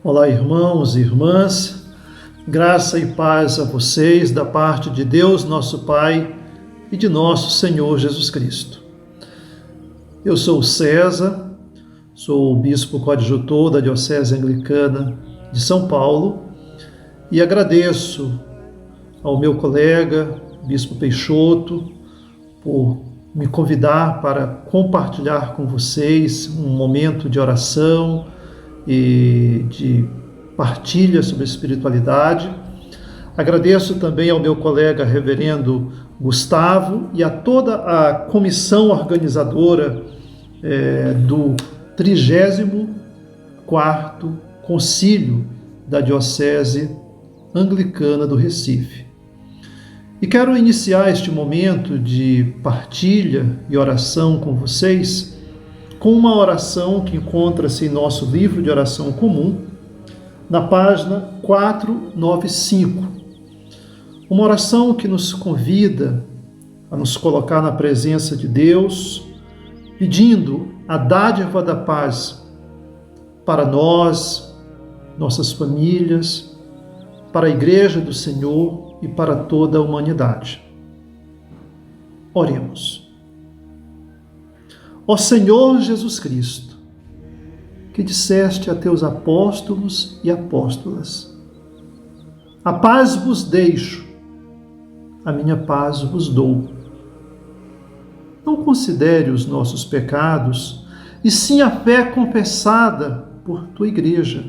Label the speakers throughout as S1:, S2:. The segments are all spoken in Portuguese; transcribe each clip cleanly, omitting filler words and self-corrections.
S1: Olá, irmãos e irmãs, graça e paz a vocês da parte de Deus, nosso Pai, e de nosso Senhor Jesus Cristo. Eu sou César, sou o bispo coadjutor da Diocese Anglicana de São Paulo e agradeço ao meu colega, bispo Peixoto, por me convidar para compartilhar com vocês um momento de oração e de partilha sobre a espiritualidade. Agradeço também ao meu colega reverendo Gustavo e a toda a comissão organizadora do 34º Concílio da Diocese Anglicana do Recife. E quero iniciar este momento de partilha e oração com vocês com uma oração que encontra-se em nosso livro de oração comum, na página 495. Uma oração que nos convida a nos colocar na presença de Deus, pedindo a dádiva da paz para nós, nossas famílias, para a Igreja do Senhor e para toda a humanidade. Oremos. Ó Senhor Jesus Cristo, que disseste a teus apóstolos e apóstolas: a paz vos deixo, a minha paz vos dou. Não considere os nossos pecados, e sim a fé confessada por tua Igreja,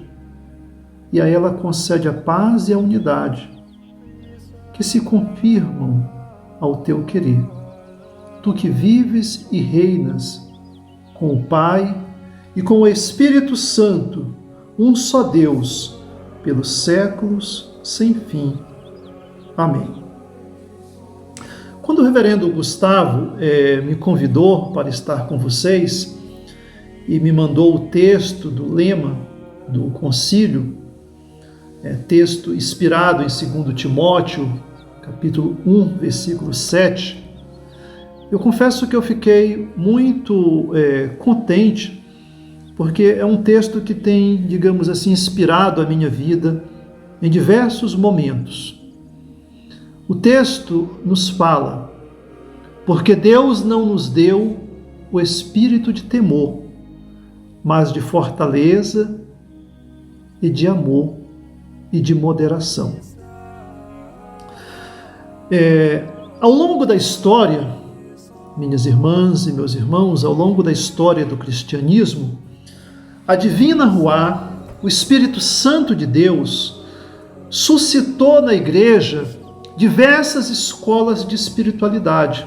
S1: e a ela concede a paz e a unidade, que se confirmam ao teu querer. Tu que vives e reinas com o Pai e com o Espírito Santo, um só Deus, pelos séculos sem fim. Amém. Quando o reverendo Gustavo me convidou para estar com vocês e me mandou o texto do lema do concílio, texto inspirado em 2 Timóteo, capítulo 1, versículo 7, eu confesso que eu fiquei muito contente, porque é um texto que tem, digamos assim, inspirado a minha vida em diversos momentos. O texto nos fala: porque Deus não nos deu o espírito de temor, mas de fortaleza e de amor e de moderação. Ao longo da história, minhas irmãs e meus irmãos, ao longo da história do cristianismo, a Divina Ruá, o Espírito Santo de Deus, suscitou na Igreja diversas escolas de espiritualidade.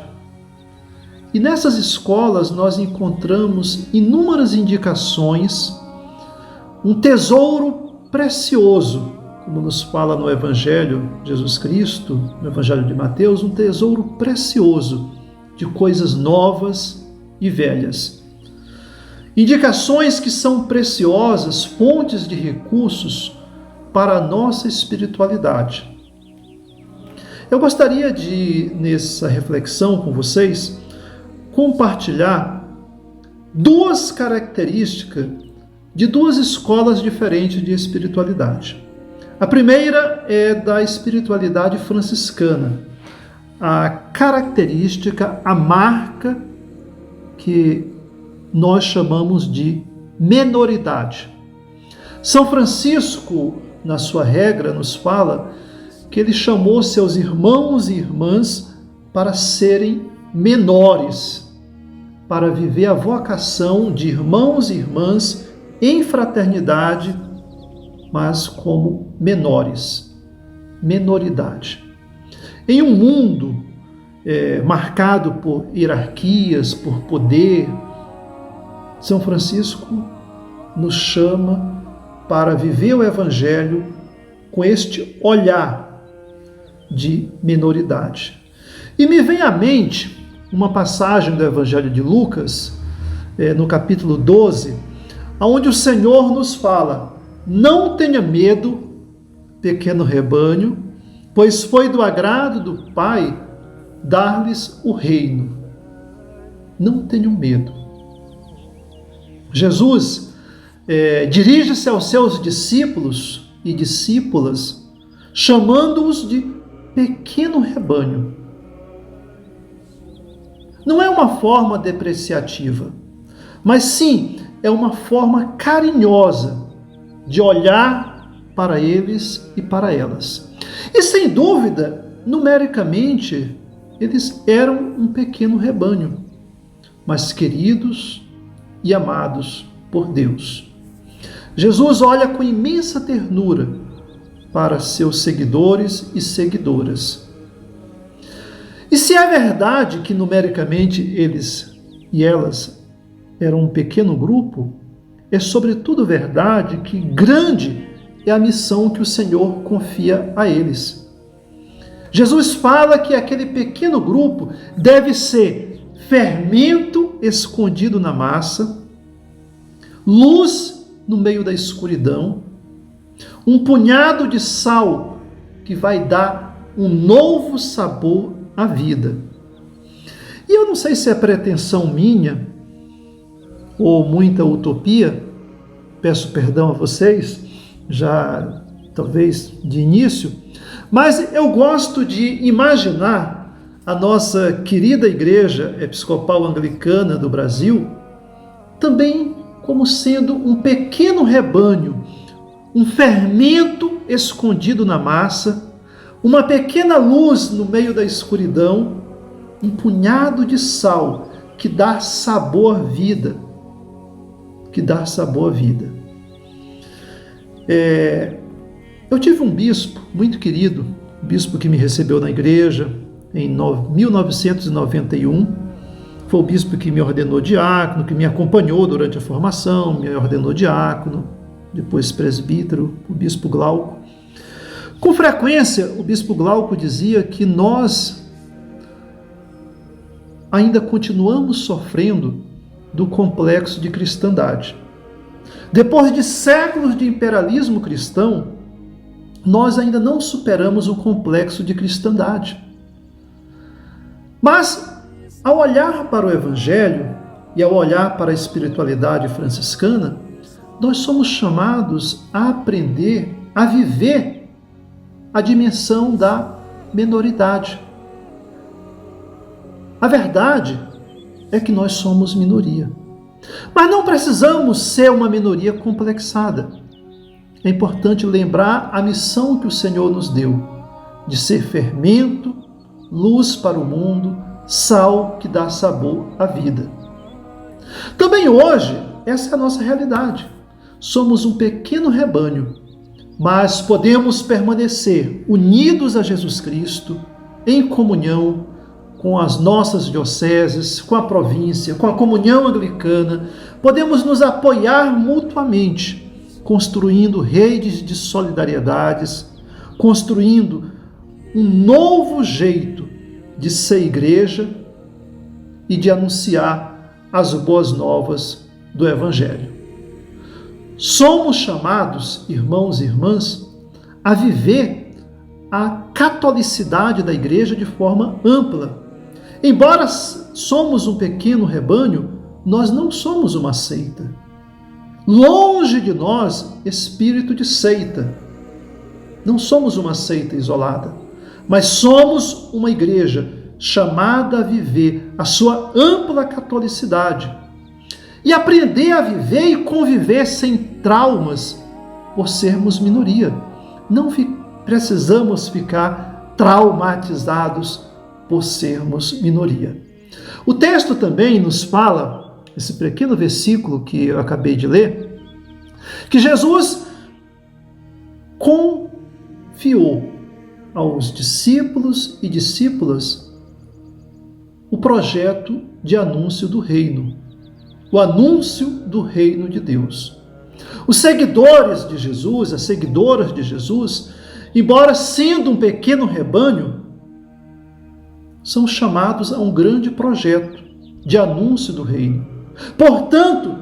S1: E nessas escolas nós encontramos inúmeras indicações, um tesouro precioso, como nos fala no Evangelho de Jesus Cristo, no Evangelho de Mateus, um tesouro precioso de coisas novas e velhas. Indicações que são preciosas, fontes de recursos para a nossa espiritualidade. Eu gostaria de, nessa reflexão com vocês, compartilhar duas características de duas escolas diferentes de espiritualidade. A primeira é da espiritualidade franciscana, a característica, a marca que nós chamamos de menoridade. São Francisco, na sua regra, nos fala que ele chamou seus irmãos e irmãs para serem menores, para viver a vocação de irmãos e irmãs em fraternidade, mas como menores, menoridade. Em um mundo marcado por hierarquias, por poder, São Francisco nos chama para viver o Evangelho com este olhar de menoridade. E me vem à mente uma passagem do Evangelho de Lucas, no capítulo 12, onde o Senhor nos fala: não tenha medo, pequeno rebanho, pois foi do agrado do Pai dar-lhes o reino. Não tenham medo. Jesus dirige-se aos seus discípulos e discípulas, chamando-os de pequeno rebanho. Não é uma forma depreciativa, mas sim é uma forma carinhosa de olhar para eles e para elas. E sem dúvida, numericamente, eles eram um pequeno rebanho, mas queridos e amados por Deus. Jesus olha com imensa ternura para seus seguidores e seguidoras. E se é verdade que numericamente eles e elas eram um pequeno grupo, é sobretudo verdade que grande é a missão que o Senhor confia a eles. Jesus fala que aquele pequeno grupo deve ser fermento escondido na massa, luz no meio da escuridão, um punhado de sal que vai dar um novo sabor à vida. E eu não sei se é pretensão minha ou muita utopia, peço perdão a vocês, já talvez de início, mas eu gosto de imaginar a nossa querida Igreja Episcopal Anglicana do Brasil também como sendo um pequeno rebanho, um fermento escondido na massa, uma pequena luz no meio da escuridão, um punhado de sal que dá sabor à vida, Eu tive um bispo muito querido, um bispo que me recebeu na igreja em 1991, foi o bispo que me ordenou diácono, que me acompanhou durante a formação, me ordenou diácono, depois presbítero, o bispo Glauco. Com frequência, o bispo Glauco dizia que nós ainda continuamos sofrendo do complexo de cristandade. Depois de séculos de imperialismo cristão, nós ainda não superamos o complexo de cristandade. Mas, ao olhar para o Evangelho e ao olhar para a espiritualidade franciscana, nós somos chamados a aprender a viver a dimensão da minoridade. A verdade é que nós somos minoria. Mas não precisamos ser uma minoria complexada. É importante lembrar a missão que o Senhor nos deu, de ser fermento, luz para o mundo, sal que dá sabor à vida. Também hoje, essa é a nossa realidade. Somos um pequeno rebanho, mas podemos permanecer unidos a Jesus Cristo, em comunhão com as nossas dioceses, com a província, com a comunhão anglicana. Podemos nos apoiar mutuamente, construindo redes de solidariedades, construindo um novo jeito de ser igreja e de anunciar as boas novas do Evangelho. Somos chamados, irmãos e irmãs, a viver a catolicidade da igreja de forma ampla. Embora somos um pequeno rebanho, nós não somos uma seita. Longe de nós, espírito de seita. Não somos uma seita isolada, mas somos uma igreja chamada a viver a sua ampla catolicidade e aprender a viver e conviver sem traumas por sermos minoria. Não precisamos ficar traumatizados por sermos minoria. O texto também nos fala, esse pequeno versículo que eu acabei de ler, que Jesus confiou aos discípulos e discípulas o projeto de anúncio do reino, o anúncio do reino de Deus. Os seguidores de Jesus, as seguidoras de Jesus, embora sendo um pequeno rebanho, são chamados a um grande projeto de anúncio do reino. Portanto,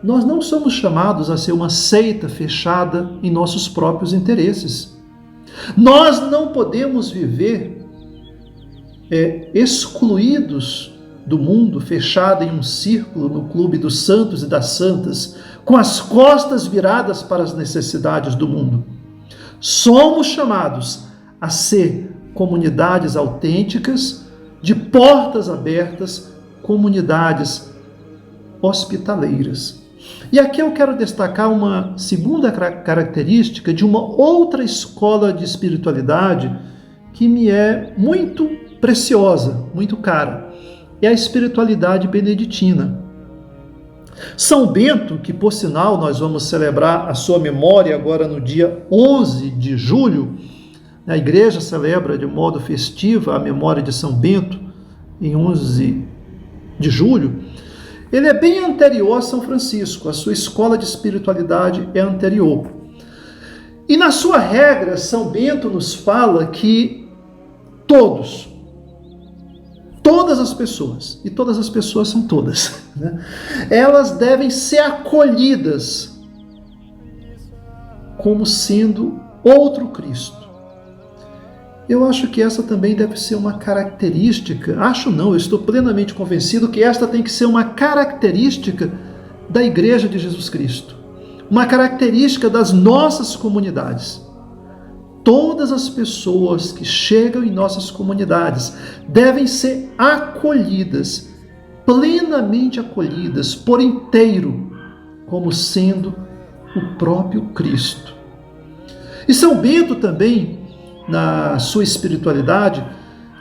S1: nós não somos chamados a ser uma seita fechada em nossos próprios interesses. Nós não podemos viver excluídos do mundo, fechada em um círculo no clube dos santos e das santas, com as costas viradas para as necessidades do mundo. Somos chamados a ser comunidades autênticas, de portas abertas, comunidades hospitaleiras. E aqui eu quero destacar uma segunda característica de uma outra escola de espiritualidade que me é muito preciosa, muito cara. É a espiritualidade beneditina. São Bento, que por sinal nós vamos celebrar a sua memória agora no dia 11 de julho, a igreja celebra de modo festivo a memória de São Bento em 11 de julho. Ele é bem anterior a São Francisco, a sua escola de espiritualidade é anterior. E na sua regra, São Bento nos fala que todas as pessoas, e todas as pessoas são todas, né? Elas devem ser acolhidas como sendo outro Cristo. Eu acho que essa também deve ser uma característica, eu estou plenamente convencido que esta tem que ser uma característica da Igreja de Jesus Cristo, uma característica das nossas comunidades. Todas as pessoas que chegam em nossas comunidades devem ser acolhidas, plenamente acolhidas, por inteiro, como sendo o próprio Cristo. E São Bento também, na sua espiritualidade,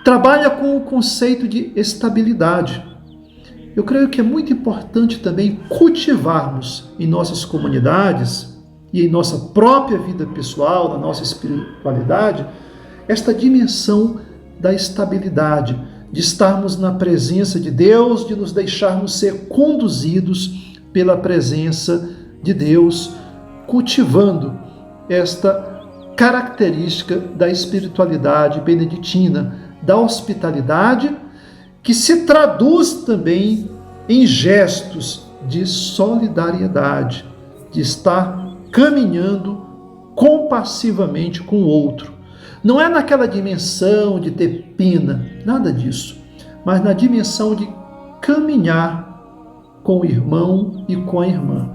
S1: trabalha com o conceito de estabilidade. Eu creio que é muito importante também cultivarmos em nossas comunidades e em nossa própria vida pessoal, na nossa espiritualidade, esta dimensão da estabilidade, de estarmos na presença de Deus, de nos deixarmos ser conduzidos pela presença de Deus, cultivando esta característica da espiritualidade beneditina, da hospitalidade, que se traduz também em gestos de solidariedade, de estar caminhando compassivamente com o outro. Não é naquela dimensão de ter pena, nada disso, mas na dimensão de caminhar com o irmão e com a irmã.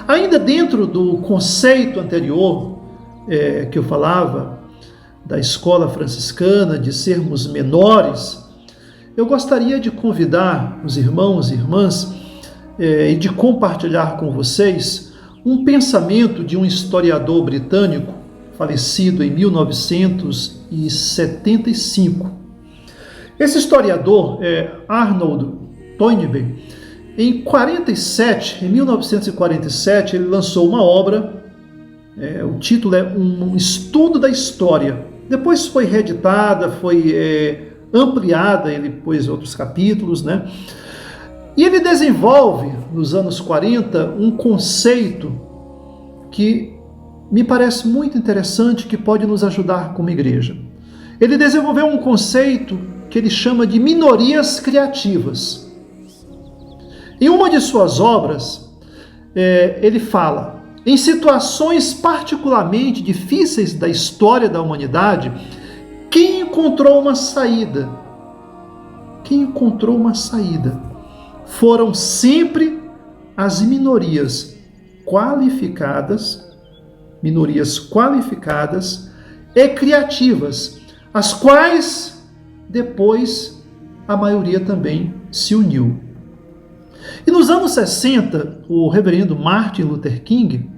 S1: Ainda dentro do conceito anterior que eu falava, da escola franciscana, de sermos menores, eu gostaria de convidar os irmãos e irmãs e de compartilhar com vocês um pensamento de um historiador britânico, falecido em 1975. Esse historiador é Arnold Toynbee. Em 1947, ele lançou uma obra, o título é Um Estudo da História. Depois foi reeditada, foi ampliada, ele pôs outros capítulos, né? E ele desenvolve, nos anos 40, um conceito que me parece muito interessante, que pode nos ajudar como igreja. Ele desenvolveu um conceito que ele chama de minorias criativas. Em uma de suas obras, ele fala: em situações particularmente difíceis da história da humanidade, quem encontrou uma saída? Foram sempre as minorias qualificadas e criativas, as quais depois a maioria também se uniu. E nos anos 60, o reverendo Martin Luther King,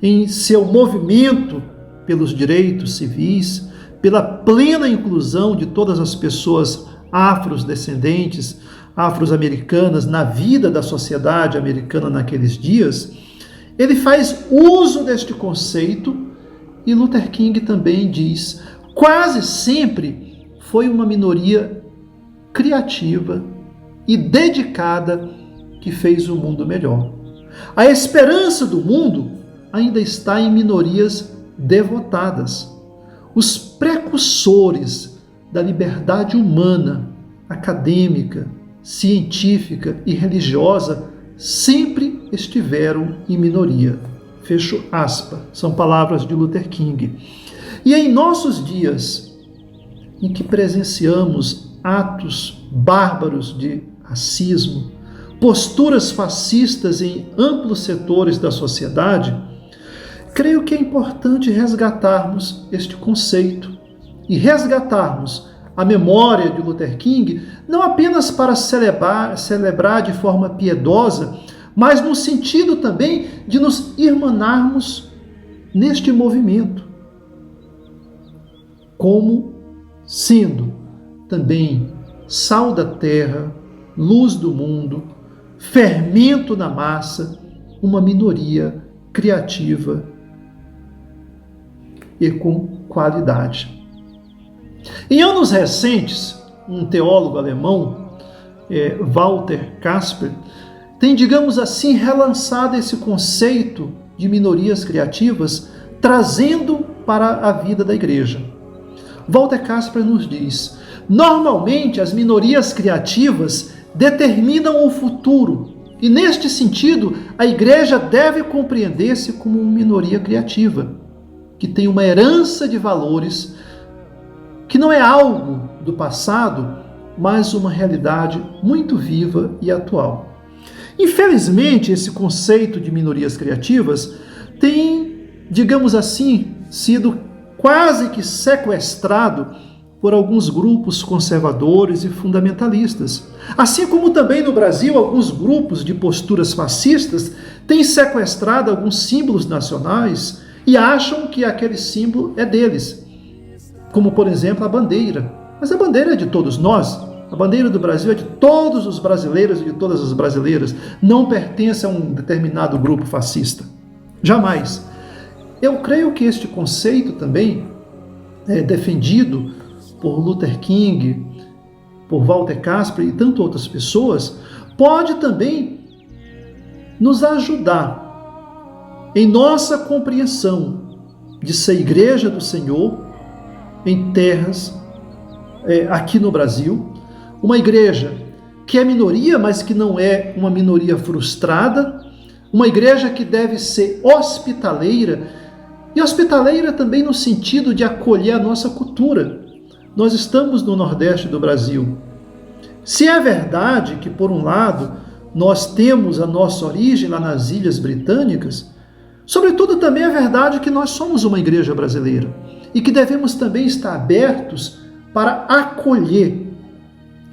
S1: em seu movimento pelos direitos civis, pela plena inclusão de todas as pessoas afrodescendentes, afro-americanas na vida da sociedade americana naqueles dias, ele faz uso deste conceito, e Luther King também diz: quase sempre foi uma minoria criativa e dedicada que fez o mundo melhor. A esperança do mundo ainda está em minorias devotadas. Os precursores da liberdade humana, acadêmica, científica e religiosa sempre estiveram em minoria. Fecho aspas. São palavras de Luther King. E em nossos dias, em que presenciamos atos bárbaros de racismo, posturas fascistas em amplos setores da sociedade, creio que é importante resgatarmos este conceito e resgatarmos a memória de Luther King, não apenas para celebrar de forma piedosa, mas no sentido também de nos irmanarmos neste movimento, como sendo também sal da terra, luz do mundo, fermento na massa, uma minoria criativa e com qualidade. Em anos recentes, um teólogo alemão, Walter Casper, tem, digamos assim, relançado esse conceito de minorias criativas, trazendo para a vida da igreja. Walter Casper nos diz: normalmente as minorias criativas determinam o futuro, e neste sentido a igreja deve compreender-se como uma minoria criativa, que tem uma herança de valores que não é algo do passado, mas uma realidade muito viva e atual. Infelizmente, esse conceito de minorias criativas tem, digamos assim, sido quase que sequestrado por alguns grupos conservadores e fundamentalistas. Assim como também no Brasil, alguns grupos de posturas fascistas têm sequestrado alguns símbolos nacionais e acham que aquele símbolo é deles. Como, por exemplo, a bandeira. Mas a bandeira é de todos nós. A bandeira do Brasil é de todos os brasileiros e de todas as brasileiras. Não pertence a um determinado grupo fascista. Jamais. Eu creio que este conceito também é defendido por Luther King, por Walter Casper e tantas outras pessoas, pode também nos ajudar em nossa compreensão de ser igreja do Senhor em terras aqui no Brasil, uma igreja que é minoria, mas que não é uma minoria frustrada, uma igreja que deve ser hospitaleira, e hospitaleira também no sentido de acolher a nossa cultura. Nós estamos no Nordeste do Brasil. Se é verdade que, por um lado, nós temos a nossa origem lá nas Ilhas Britânicas, sobretudo também é verdade que nós somos uma igreja brasileira e que devemos também estar abertos para acolher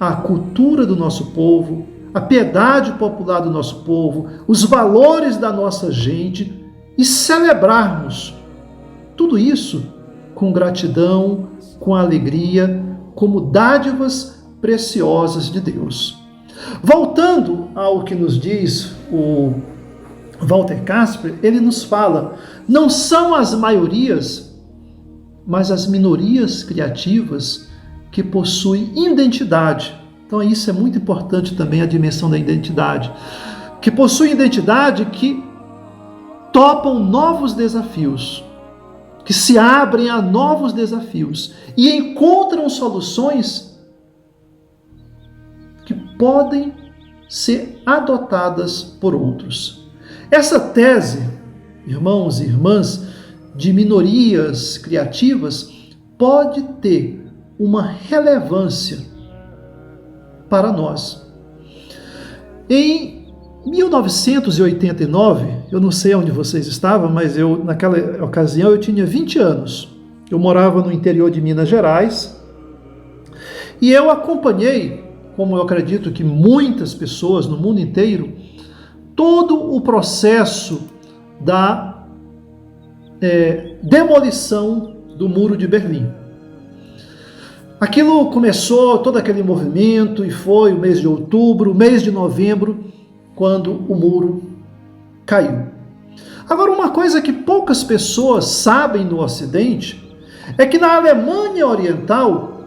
S1: a cultura do nosso povo, a piedade popular do nosso povo, os valores da nossa gente e celebrarmos tudo isso com gratidão, com alegria, como dádivas preciosas de Deus. Voltando ao que nos diz o Walter Casper, ele nos fala: não são as maiorias, mas as minorias criativas que possuem identidade. Então isso é muito importante também, a dimensão da identidade. Que possuem identidade, que topam novos desafios, que se abrem a novos desafios e encontram soluções que podem ser adotadas por outros. Essa tese, irmãos e irmãs, de minorias criativas pode ter uma relevância para nós. Em 1989, eu não sei onde vocês estavam, mas naquela ocasião eu tinha 20 anos. Eu morava no interior de Minas Gerais e eu acompanhei, como eu acredito que muitas pessoas no mundo inteiro, todo o processo da demolição do Muro de Berlim. Aquilo começou, todo aquele movimento, e foi o mês de outubro, o mês de novembro, quando o muro caiu. Agora, uma coisa que poucas pessoas sabem no Ocidente é que na Alemanha Oriental,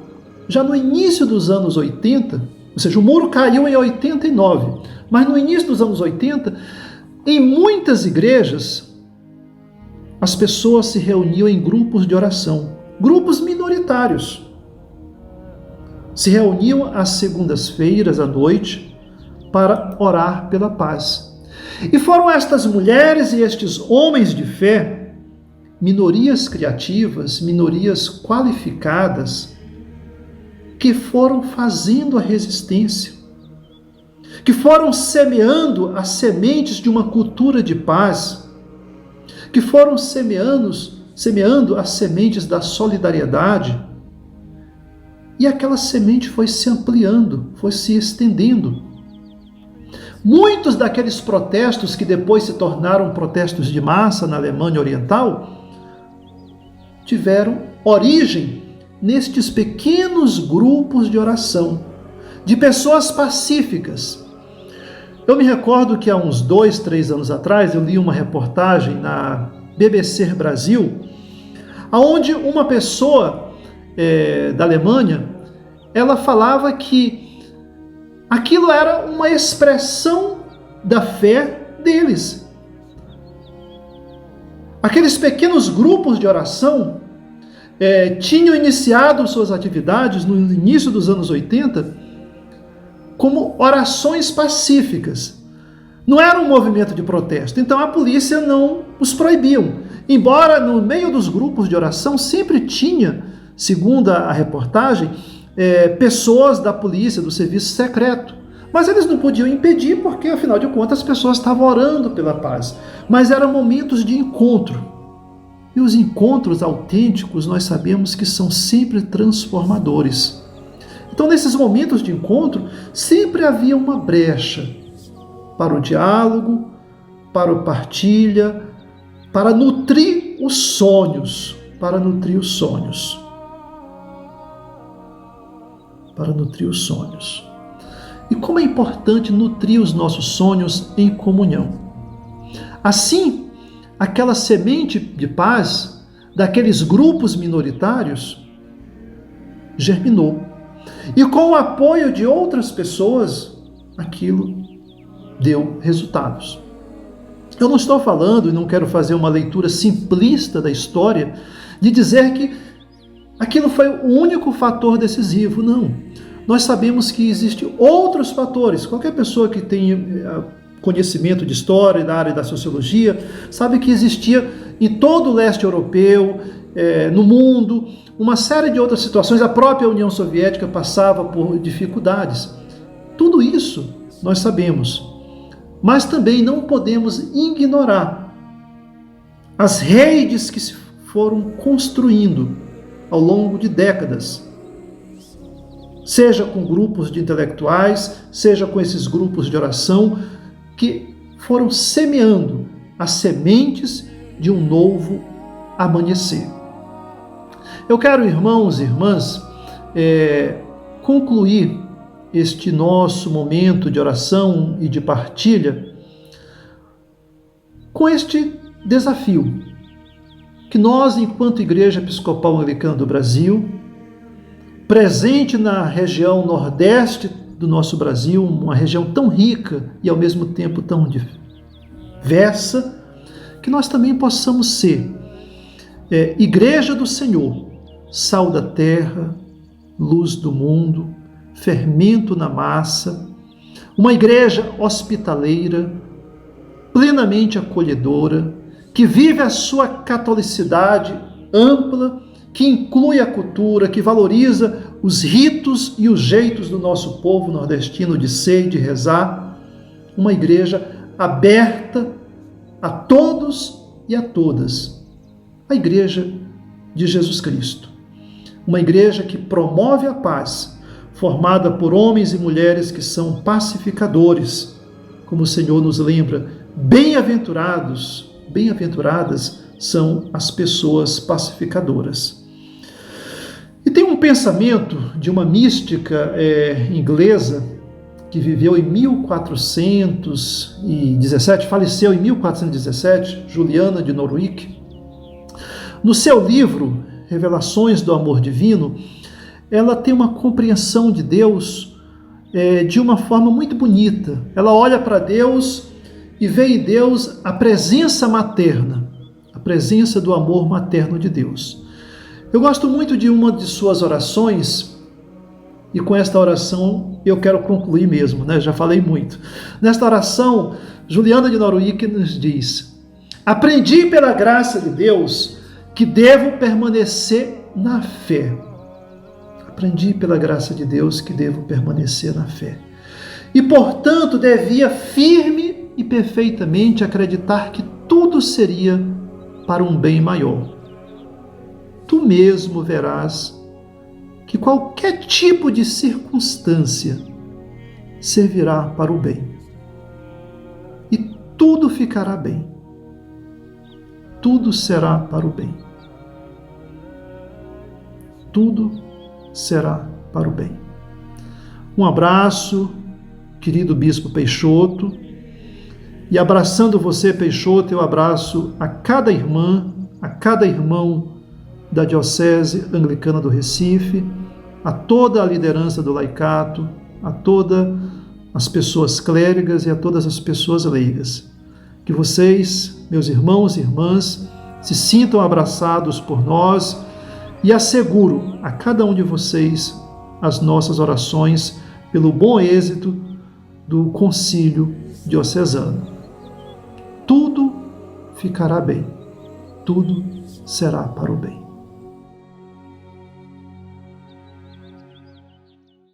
S1: já no início dos anos 80, ou seja, o muro caiu em 89, mas no início dos anos 80, em muitas igrejas, as pessoas se reuniam em grupos de oração, grupos minoritários. Se reuniam às segundas-feiras à noite para orar pela paz. E foram estas mulheres e estes homens de fé, minorias criativas, minorias qualificadas, que foram fazendo a resistência, que foram semeando as sementes de uma cultura de paz, que foram semeando as sementes da solidariedade, e aquela semente foi se ampliando, foi se estendendo. Muitos daqueles protestos que depois se tornaram protestos de massa na Alemanha Oriental tiveram origem nestes pequenos grupos de oração, de pessoas pacíficas. Eu me recordo que há uns 2, 3 anos atrás eu li uma reportagem na BBC Brasil, onde uma pessoa da Alemanha, ela falava que aquilo era uma expressão da fé deles. Aqueles pequenos grupos de oração tinham iniciado suas atividades no início dos anos 80 como orações pacíficas. Não era um movimento de protesto, então a polícia não os proibiam. Embora no meio dos grupos de oração sempre tinha, segundo a reportagem, pessoas da polícia, do serviço secreto. Mas eles não podiam impedir porque, afinal de contas, as pessoas estavam orando pela paz. Mas eram momentos de encontro. E os encontros autênticos, nós sabemos que são sempre transformadores. Então, nesses momentos de encontro, sempre havia uma brecha para o diálogo, para o partilha, para nutrir os sonhos, para nutrir os sonhos. Para nutrir os sonhos. E como é importante nutrir os nossos sonhos em comunhão. Assim, aquela semente de paz daqueles grupos minoritários germinou. E com o apoio de outras pessoas, aquilo deu resultados. Eu não estou falando, e não quero fazer uma leitura simplista da história, de dizer que aquilo foi o único fator decisivo, não. Nós sabemos que existem outros fatores. Qualquer pessoa que tenha conhecimento de história, da área da sociologia, sabe que existia em todo o leste europeu, no mundo, uma série de outras situações. A própria União Soviética passava por dificuldades. Tudo isso nós sabemos. Mas também não podemos ignorar as redes que se foram construindo ao longo de décadas, seja com grupos de intelectuais, seja com esses grupos de oração, que foram semeando as sementes de um novo amanhecer. Eu quero, irmãos e irmãs, concluir este nosso momento de oração e de partilha com este desafio que nós, enquanto Igreja Episcopal Anglicana do Brasil, presente na região nordeste do nosso Brasil, uma região tão rica e ao mesmo tempo tão diversa, que nós também possamos ser Igreja do Senhor, sal da terra, luz do mundo, fermento na massa, uma igreja hospitaleira, plenamente acolhedora, que vive a sua catolicidade ampla, que inclui a cultura, que valoriza os ritos e os jeitos do nosso povo nordestino de ser e de rezar, uma igreja aberta a todos e a todas, a igreja de Jesus Cristo, uma igreja que promove a paz, formada por homens e mulheres que são pacificadores, como o Senhor nos lembra, bem-aventuradas são as pessoas pacificadoras. E tem um pensamento de uma mística inglesa que viveu em 1417, faleceu em 1417, Juliana de Norwich. No seu livro, Revelações do Amor Divino, ela tem uma compreensão de Deus de uma forma muito bonita. Ela olha para Deus e vê em Deus a presença materna, a presença do amor materno de Deus. Eu gosto muito de uma de suas orações, e com esta oração eu quero concluir mesmo, já falei muito. Nesta oração, Juliana de Norwich nos diz: aprendi pela graça de Deus que devo permanecer na fé. Aprendi pela graça de Deus que devo permanecer na fé. E, portanto, devia firme e perfeitamente acreditar que tudo seria para um bem maior. Tu mesmo verás que qualquer tipo de circunstância servirá para o bem. E tudo ficará bem. Tudo será para o bem. Tudo será para o bem. Um abraço, querido Bispo Peixoto. E abraçando você, Peixoto, eu abraço a cada irmã, a cada irmão da Diocese Anglicana do Recife, a toda a liderança do laicato, a todas as pessoas clérigas e a todas as pessoas leigas. Que vocês, meus irmãos e irmãs, se sintam abraçados por nós e asseguro a cada um de vocês as nossas orações pelo bom êxito do concílio diocesano. Tudo ficará bem, tudo será para o bem.